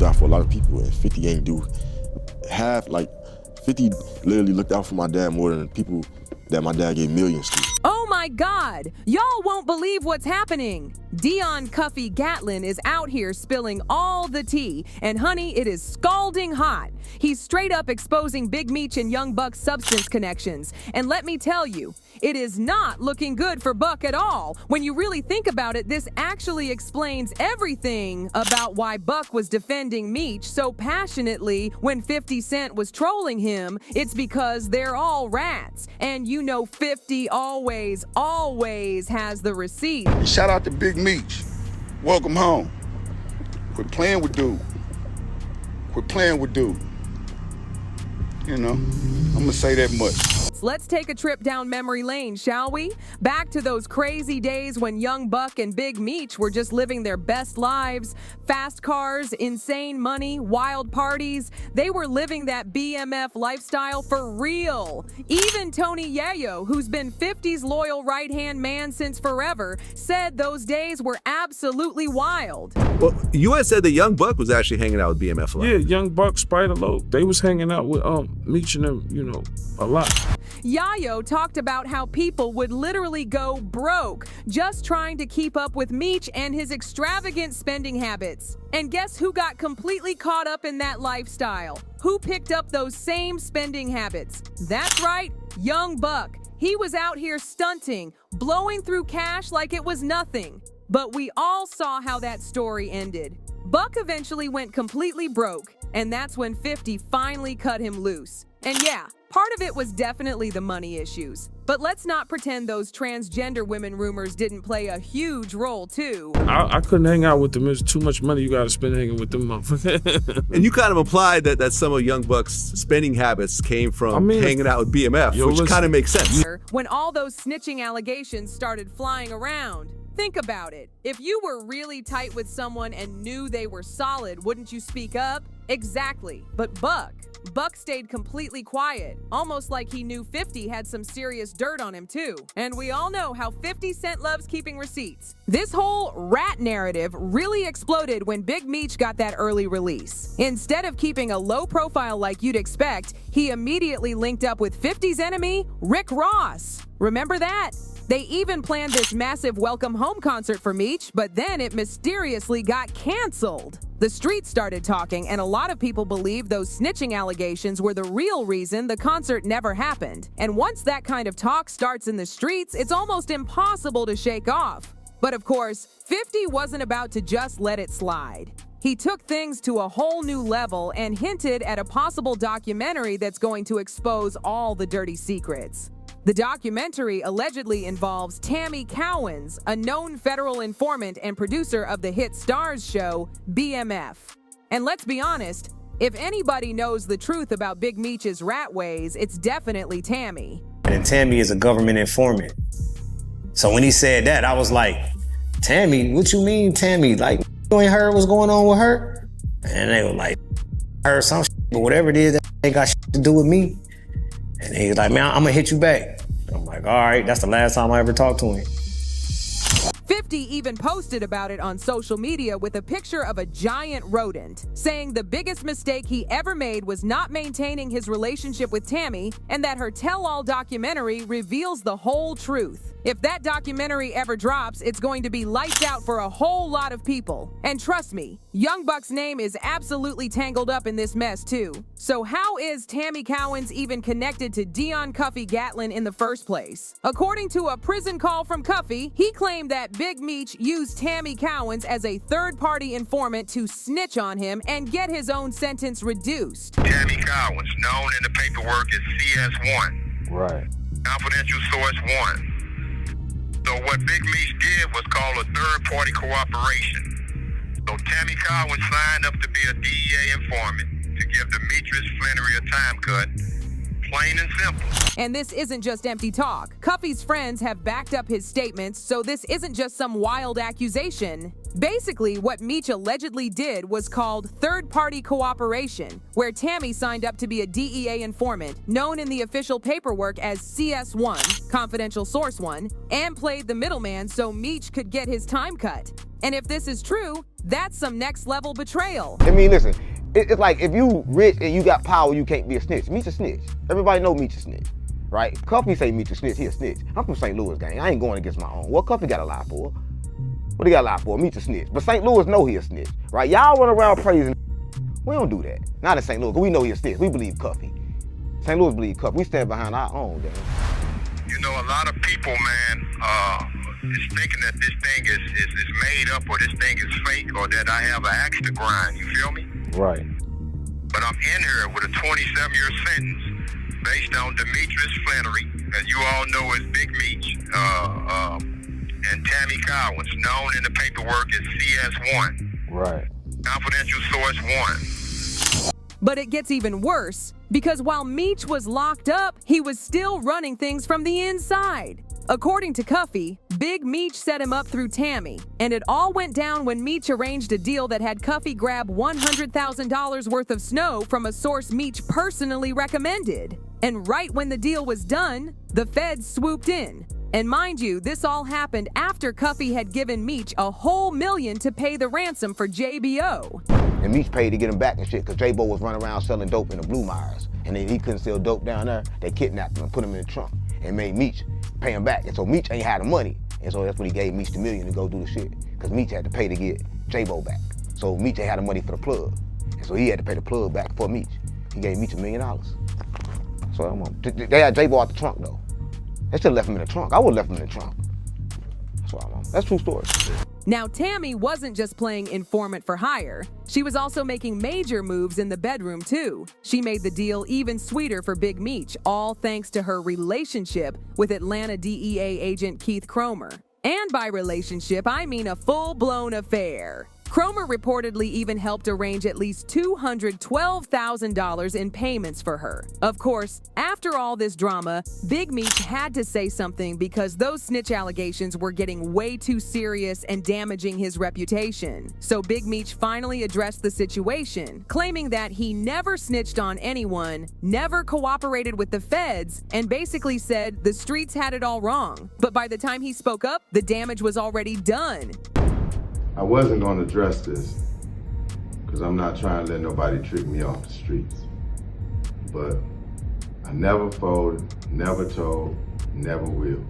out for a lot of people, and 50 ain't do half. Like 50 literally looked out for my dad more than people that my dad gave millions to. Oh my God, y'all won't believe what's happening. Dion Cuffy Gatlin is out here spilling all the tea, and honey, it is scalding hot. He's straight up exposing Big Meech and Young Buck's substance connections. And let me tell you, it is not looking good for Buck at all. When you really think about it, this actually explains everything about why Buck was defending Meech so passionately when 50 Cent was trolling him. It's because they're all rats. And you know 50 always has the receipt. Shout out to Big Meech. Welcome home. Quit playing with dude. Quit playing with dude. You know, I'm gonna say that much. Let's take a trip down memory lane, shall we? Back to those crazy days when Young Buck and Big Meech were just living their best lives. Fast cars, insane money, wild parties. They were living that BMF lifestyle for real. Even Tony Yayo, who's been 50's loyal right-hand man since forever, said those days were absolutely wild. Well, you had said that Young Buck was actually hanging out with BMF a lot. Yeah, Young Buck, Spider Low, they was hanging out with Meech and them, you know, a lot. Yayo talked about how people would literally go broke just trying to keep up with Meech and his extravagant spending habits. And guess who got completely caught up in that lifestyle? Who picked up those same spending habits? That's right, Young Buck. He was out here stunting, blowing through cash like it was nothing. But we all saw how that story ended. Buck eventually went completely broke, and that's when 50 finally cut him loose. And yeah, part of it was definitely the money issues. But let's not pretend those transgender women rumors didn't play a huge role too. I couldn't hang out with them. There's too much money you gotta spend hanging with them motherfuckers. And you kind of implied that some of Young Buck's spending habits came from hanging out with BMF, which kind of makes sense. When all those snitching allegations started flying around. Think about it. If you were really tight with someone and knew they were solid, wouldn't you speak up? Exactly. But Buck stayed completely quiet, almost like he knew 50 had some serious dirt on him too. And we all know how 50 Cent loves keeping receipts. This whole rat narrative really exploded when Big Meech got that early release. Instead of keeping a low profile like you'd expect, he immediately linked up with 50's enemy, Rick Ross. Remember that? They even planned this massive welcome home concert for Meech, but then it mysteriously got canceled. The streets started talking, and a lot of people believe those snitching allegations were the real reason the concert never happened. And once that kind of talk starts in the streets, it's almost impossible to shake off. But of course, 50 wasn't about to just let it slide. He took things to a whole new level and hinted at a possible documentary that's going to expose all the dirty secrets. The documentary allegedly involves Tammy Cowins, a known federal informant and producer of the hit Stars show, BMF. And let's be honest, if anybody knows the truth about Big Meech's rat ways, it's definitely Tammy. And Tammy is a government informant. So when he said that, I was like, Tammy? What you mean, Tammy? Like, you ain't heard what's going on with her? And they were like, heard some shit, but whatever it is, that ain't got shit to do with me. And he was like, man, I'm gonna hit you back. I'm like, all right, that's the last time I ever talked to him. 50 even posted about it on social media with a picture of a giant rodent, saying the biggest mistake he ever made was not maintaining his relationship with Tammy, and that her tell-all documentary reveals the whole truth. If that documentary ever drops, it's going to be lights out for a whole lot of people. And trust me, Young Buck's name is absolutely tangled up in this mess too. So how is Tammy Cowins even connected to Dion Cuffy Gatlin in the first place? According to a prison call from Cuffy, he claimed that Big Meech used Tammy Cowins as a third-party informant to snitch on him and get his own sentence reduced. Tammy Cowins, known in the paperwork as CS1. Right. Confidential source 1. So what Big Meech did was call a third-party cooperation. So Tammy Cowins signed up to be a DEA informant to give Demetrius Flannery a time cut. Plain and simple. And this isn't just empty talk. Cuffy's friends have backed up his statements, so this isn't just some wild accusation. Basically, what Meech allegedly did was called third-party cooperation, where Tammy signed up to be a DEA informant, known in the official paperwork as CS1, confidential source 1, and played the middleman so Meech could get his time cut. And if this is true, that's some next level betrayal. I mean, listen, it's like if you rich and you got power, you can't be a snitch. Meech a snitch. Everybody know Meech a snitch, right? Cuffy say Meech a snitch, he a snitch. I'm from St. Louis, gang. I ain't going against my own. What Cuffy got to lie for? What he got to lie for? Meech a snitch. But St. Louis know he a snitch, right? Y'all run around praising. We don't do that. Not in St. Louis, because we know he a snitch. We believe Cuffy. St. Louis believe Cuffy. We stand behind our own, gang. You know, a lot of people, man, is thinking that this thing is made up or this thing is fake or that I have an axe to grind. You feel me? Right. But I'm in here with a 27-year sentence based on Demetrius Flannery, as you all know as Big Meech, and Tammy Cowins, known in the paperwork as CS1. Right. Confidential source 1. But it gets even worse, because while Meech was locked up, he was still running things from the inside. According to Cuffy, Big Meech set him up through Tammy, and it all went down when Meech arranged a deal that had Cuffy grab $100,000 worth of snow from a source Meech personally recommended. And right when the deal was done, the feds swooped in. And mind you, this all happened after Cuffy had given Meech a whole $1 million to pay the ransom for JBO. And Meech paid to get him back and shit, because J-Bo was running around selling dope in the Blue Myers. And then he couldn't sell dope down there, they kidnapped him and put him in the trunk and made Meech pay him back. And so Meech ain't had the money. And so that's when he gave Meech the $1 million to go do the shit, because Meech had to pay to get J-Bo back. So Meech ain't had the money for the plug. And so he had to pay the plug back for Meech. He gave Meech $1 million. So they had J-Bo out the trunk though. They should have left him in the trunk. I would have left him in the trunk. That's what I'm on. That's true story. Now, Tammy wasn't just playing informant for hire. She was also making major moves in the bedroom, too. She made the deal even sweeter for Big Meech, all thanks to her relationship with Atlanta DEA agent Keith Cromer. And by relationship, I mean a full-blown affair. Cromer reportedly even helped arrange at least $212,000 in payments for her. Of course, after all this drama, Big Meech had to say something because those snitch allegations were getting way too serious and damaging his reputation. So Big Meech finally addressed the situation, claiming that he never snitched on anyone, never cooperated with the feds, and basically said the streets had it all wrong. But by the time he spoke up, the damage was already done. I wasn't going to address this because I'm not trying to let nobody trick me off the streets. But I never folded, never told, never will.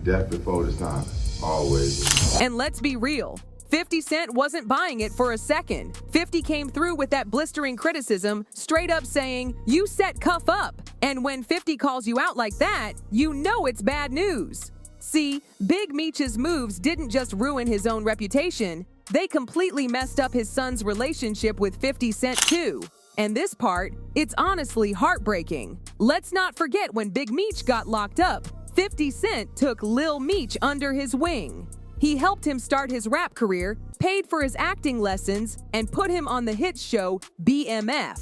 Death before dishonor, always will. And let's be real. 50 Cent wasn't buying it for a second. 50 came through with that blistering criticism, straight up saying, "You set Cuff up." And when 50 calls you out like that, you know it's bad news. See, Big Meech's moves didn't just ruin his own reputation, they completely messed up his son's relationship with 50 Cent too. And this part, it's honestly heartbreaking. Let's not forget when Big Meech got locked up, 50 Cent took Lil Meech under his wing. He helped him start his rap career, paid for his acting lessons, and put him on the hit show BMF.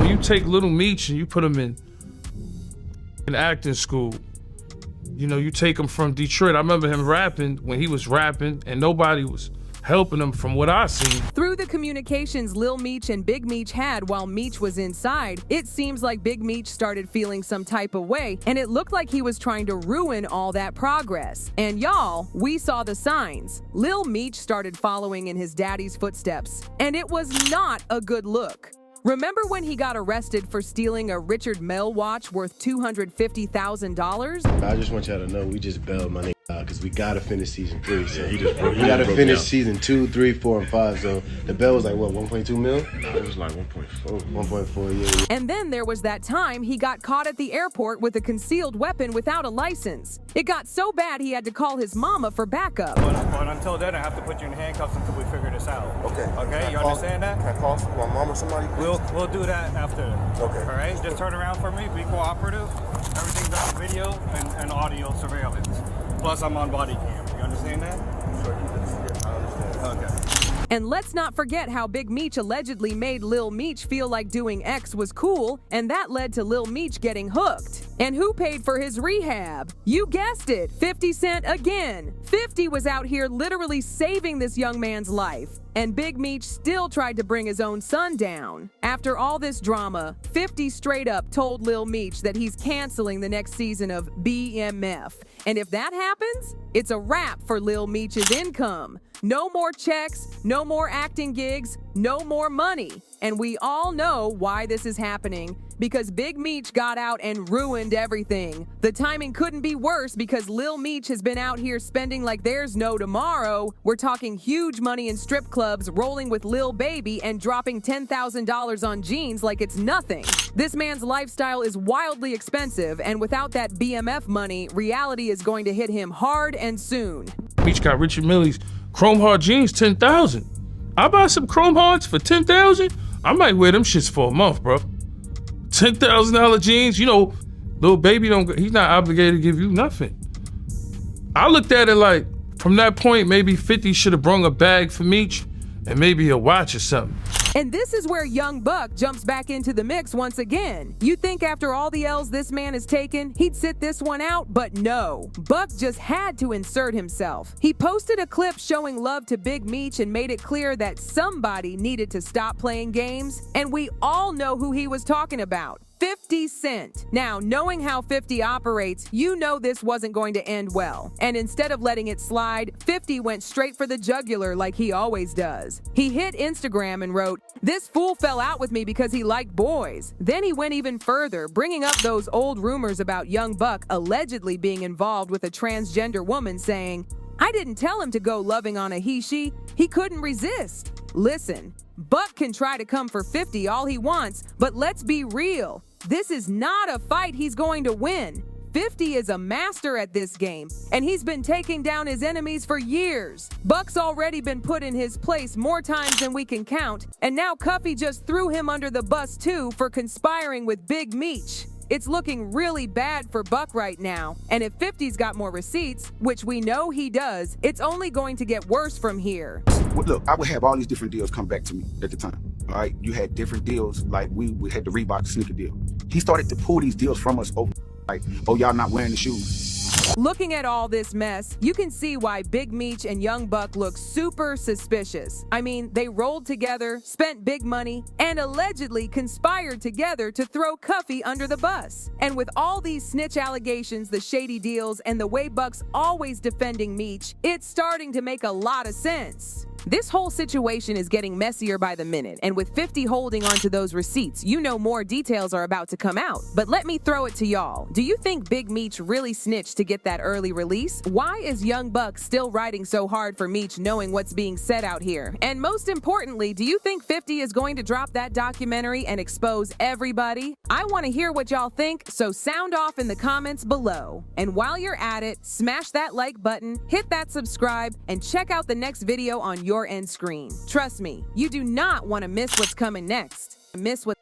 You take Lil Meech and you put him in acting school. You know, you take him from Detroit. I remember him rapping when he was rapping and nobody was helping him from what I seen. Through the communications Lil Meech and Big Meech had while Meech was inside, it seems like Big Meech started feeling some type of way, and it looked like he was trying to ruin all that progress. And y'all, we saw the signs. Lil Meech started following in his daddy's footsteps, and it was not a good look. Remember when he got arrested for stealing a Richard Mille watch worth $250,000? I just want y'all to know we just bailed my nigga out because we gotta finish season 3. So He we gotta finish season 2, 3, 4, and 5. So the bail was like what, 1.2 mil? No, it was like 1.4. 1.4, yeah. And then there was that time he got caught at the airport with a concealed weapon without a license. It got so bad he had to call his mama for backup. But until then, I have to put you in handcuffs until we figure this out. Okay. Okay, you understand that? Can I call my mom or somebody? We'll do that after. Okay. All right, just turn around for me, be cooperative. Everything's on video and audio surveillance. Plus, I'm on body cam. You understand that? Sure, I understand. Okay. And let's not forget how Big Meech allegedly made Lil Meech feel like doing X was cool, and that led to Lil Meech getting hooked. And who paid for his rehab? You guessed it, 50 Cent again. 50 was out here literally saving this young man's life. And Big Meech still tried to bring his own son down. After all this drama, 50 straight up told Lil Meech that he's canceling the next season of BMF. And if that happens, it's a wrap for Lil Meech's income. No more checks, no more acting gigs, no more money. And we all know why this is happening. Because Big Meech got out and ruined everything. The timing couldn't be worse because Lil Meech has been out here spending like there's no tomorrow. We're talking huge money in strip clubs, rolling with Lil Baby, and dropping $10,000 on jeans like it's nothing. This man's lifestyle is wildly expensive, and without that BMF money, reality is going to hit him hard and soon. Meech got Richard Millie's Chrome Hard jeans, 10,000. I buy some Chrome Hards for 10,000. I might wear them shits for a month, bro. $10,000 jeans, you know, Lil Baby he's not obligated to give you nothing. I looked at it like, from that point, maybe 50 should have brung a bag for Meech and maybe a watch or something. And this is where Young Buck jumps back into the mix once again. You think after all the L's this man has taken, he'd sit this one out, but no. Buck just had to insert himself. He posted a clip showing love to Big Meech and made it clear that somebody needed to stop playing games, and we all know who he was talking about. 50 Cent. Now, knowing how 50 operates, you know this wasn't going to end well. And instead of letting it slide, 50 went straight for the jugular like he always does. He hit Instagram and wrote, "This fool fell out with me because he liked boys." Then he went even further, bringing up those old rumors about Young Buck allegedly being involved with a transgender woman, saying, "I didn't tell him to go loving on a he-she. He couldn't resist." Listen, Buck can try to come for 50 all he wants, but let's be real. This is not a fight he's going to win. 50 is a master at this game, and he's been taking down his enemies for years. Buck's already been put in his place more times than we can count, and now Cuffy just threw him under the bus too for conspiring with Big Meech. It's looking really bad for Buck right now, and if 50's got more receipts, which we know he does, it's only going to get worse from here. Look, I would have all these different deals come back to me at the time. All right, you had different deals, like we had the Reebok sneaker deal. He started to pull these deals from us over, like, oh, y'all not wearing the shoes. Looking at all this mess, you can see why Big Meech and Young Buck look super suspicious. I mean, they rolled together, spent big money, and allegedly conspired together to throw Cuffy under the bus. And with all these snitch allegations, the shady deals, and the way Buck's always defending Meech, it's starting to make a lot of sense. This whole situation is getting messier by the minute, and with 50 holding onto those receipts, you know more details are about to come out. But let me throw it to y'all. Do you think Big Meech really snitched to get that early release? Why is Young Buck still riding so hard for Meech, knowing what's being said out here? And most importantly, do you think 50 is going to drop that documentary and expose everybody? I want to hear what y'all think, so sound off in the comments below. And while you're at it, smash that like button, hit that subscribe, and check out the next video on your end screen. Trust me, you do not want to miss what's coming next. Miss what